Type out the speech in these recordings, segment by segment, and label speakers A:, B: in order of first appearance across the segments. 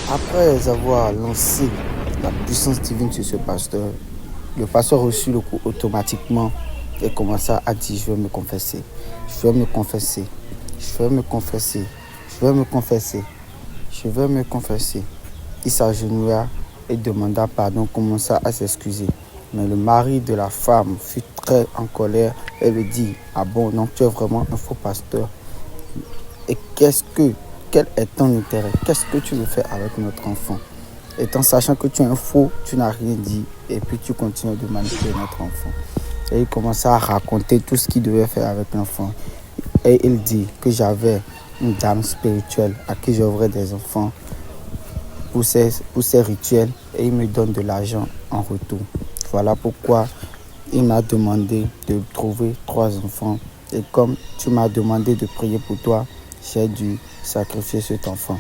A: Après avoir lancé la puissance divine sur ce pasteur, le pasteur reçut le coup automatiquement et commença à dire, je vais me confesser, je vais me confesser, je vais me confesser, je vais me confesser, je vais me confesser. Il s'agenouilla et demanda pardon, commença à s'excuser. Mais le mari de la femme fut très en colère et lui dit, ah bon, donc tu es vraiment un faux pasteur. Et quel est ton intérêt? Qu'est-ce que tu veux faire avec notre enfant? Étant sachant que tu es un faux, tu n'as rien dit et puis tu continues de manipuler notre enfant. Et il commença à raconter tout ce qu'il devait faire avec l'enfant. Et il dit que j'avais une dame spirituelle à qui j'offrais des enfants pour ces rituels et il me donne de l'argent en retour. Voilà pourquoi il m'a demandé de trouver 3 enfants. Et comme tu m'as demandé de prier pour toi, j'ai dû sacrifier cet enfant.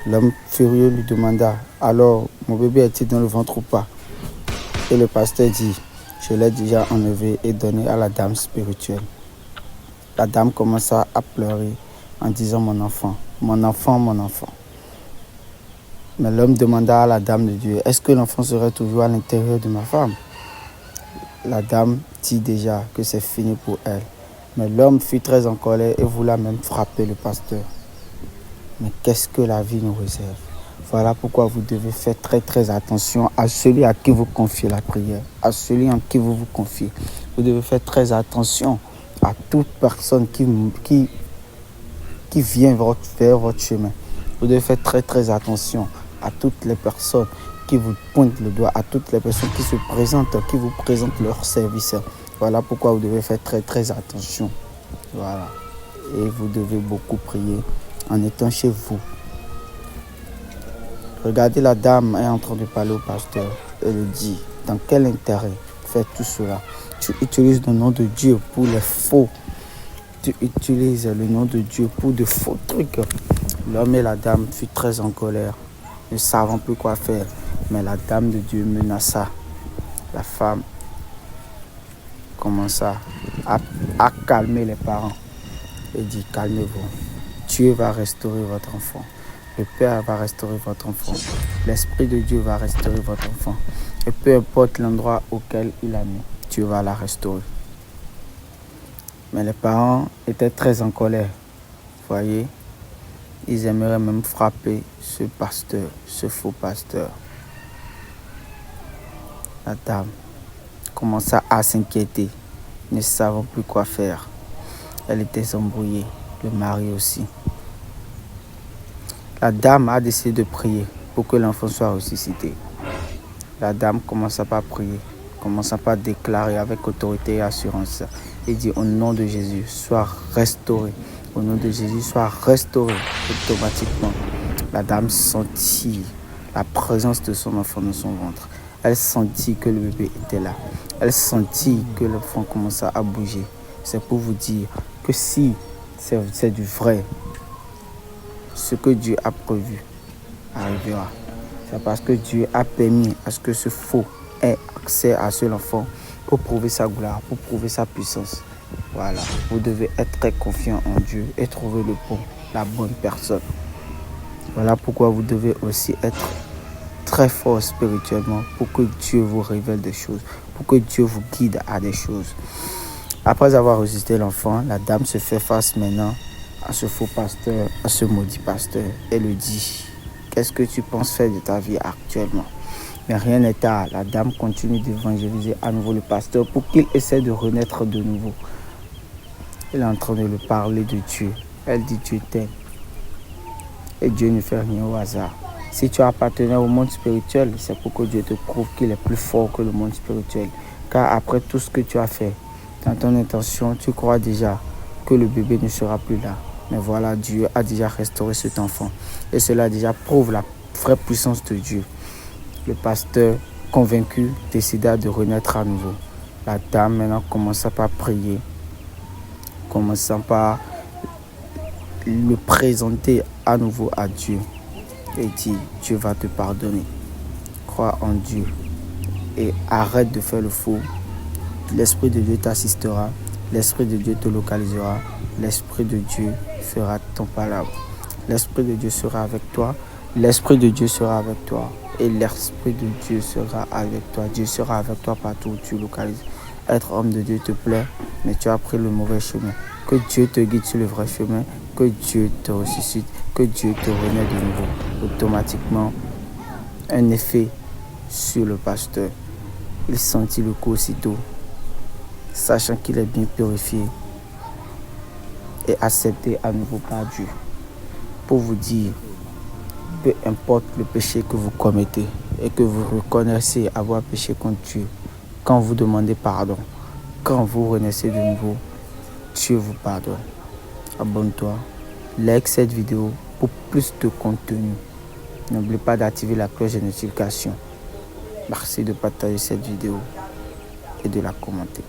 A: L'homme furieux lui demanda, alors mon bébé est-il dans le ventre ou pas? Et le pasteur dit, je l'ai déjà enlevé et donné à la dame spirituelle. La dame commença à pleurer en disant, mon enfant, mon enfant, mon enfant. Mais l'homme demanda à la dame de Dieu, est-ce que l'enfant serait toujours à l'intérieur de ma femme? La dame dit déjà que c'est fini pour elle. Mais l'homme fut très en colère et voulut même frapper le pasteur. Mais qu'est-ce que la vie nous réserve? Voilà pourquoi vous devez faire très très attention à celui à qui vous confiez la prière, à celui en qui vous vous confiez. Vous devez faire très attention à toute personne qui vient vers votre chemin. Vous devez faire très très attention à toutes les personnes qui vous pointent le doigt, à toutes les personnes qui se présentent, qui vous présentent leurs services. Voilà pourquoi vous devez faire très très attention. Voilà. Et vous devez beaucoup prier en étant chez vous. Regardez, la dame est en train de parler au pasteur et lui dit, dans quel intérêt faire tout cela? Tu utilises le nom de Dieu pour les faux. Tu utilises le nom de Dieu pour de faux trucs. L'homme et la dame furent très en colère, ne savant plus quoi faire. Mais la dame de Dieu menaça. La femme commença à calmer les parents et dit, calmez-vous. Dieu va restaurer votre enfant. Le Père va restaurer votre enfant. L'Esprit de Dieu va restaurer votre enfant. Et peu importe l'endroit auquel il a mis, Dieu va la restaurer. Mais les parents étaient très en colère. Voyez, ils aimeraient même frapper ce pasteur, ce faux pasteur. La dame commença à s'inquiéter, ne savant plus quoi faire. Elle était embrouillée, le mari aussi. La dame a décidé de prier pour que l'enfant soit ressuscité. La dame commença par prier, commença par déclarer avec autorité et assurance. Et dit, au nom de Jésus, sois restauré. Au nom de Jésus, sois restauré automatiquement. La dame sentit la présence de son enfant dans son ventre. Elle sentit que le bébé était là. Elle sentit que l'enfant commença à bouger. C'est pour vous dire que si c'est du vrai, ce que Dieu a prévu arrivera. C'est parce que Dieu a permis à ce que ce faux ait accès à cet enfant pour prouver sa gloire, pour prouver sa puissance. Voilà, vous devez être très confiant en Dieu et trouver la bonne personne. Voilà pourquoi vous devez aussi être très fort spirituellement pour que Dieu vous révèle des choses, pour que Dieu vous guide à des choses. Après avoir ressuscité l'enfant, la dame se fait face maintenant à ce faux pasteur, à ce maudit pasteur, et lui dit, qu'est-ce que tu penses faire de ta vie actuellement? Mais rien n'est tard. La dame continue d'évangéliser à nouveau le pasteur pour qu'il essaie de renaître de nouveau. Elle est en train de lui parler de Dieu. Elle dit, Dieu t'aime. Et Dieu ne fait rien au hasard. Si tu appartenais au monde spirituel, c'est pour que Dieu te prouve qu'il est plus fort que le monde spirituel. Car après tout ce que tu as fait, dans ton intention, tu crois déjà que le bébé ne sera plus là. Mais voilà, Dieu a déjà restauré cet enfant. Et cela déjà prouve la vraie puissance de Dieu. Le pasteur, convaincu, décida de renaître à nouveau. La dame maintenant commença par prier, commençant par le présenter à nouveau à Dieu. Et dit, Dieu va te pardonner. Crois en Dieu et arrête de faire le faux. L'Esprit de Dieu t'assistera. L'Esprit de Dieu te localisera. L'Esprit de Dieu fera ton palabre. L'Esprit de Dieu sera avec toi. l'Esprit de Dieu sera avec toi. Et l'Esprit de Dieu sera avec toi. Dieu sera avec toi partout où tu localises. Être homme de Dieu te plaît, mais tu as pris le mauvais chemin. Que Dieu te guide sur le vrai chemin. Que Dieu te ressuscite. Que Dieu te renaît de nouveau. Automatiquement, un effet sur le pasteur. Il sentit le coup aussitôt, sachant qu'il est bien purifié et accepté à nouveau par Dieu. Pour vous dire, peu importe le péché que vous commettez et que vous reconnaissez avoir péché contre Dieu, quand vous demandez pardon, quand vous renaissez de nouveau, Dieu vous pardonne. Abonne-toi, like cette vidéo pour plus de contenu. N'oubliez pas d'activer la cloche de notification. Merci de partager cette vidéo et de la commenter.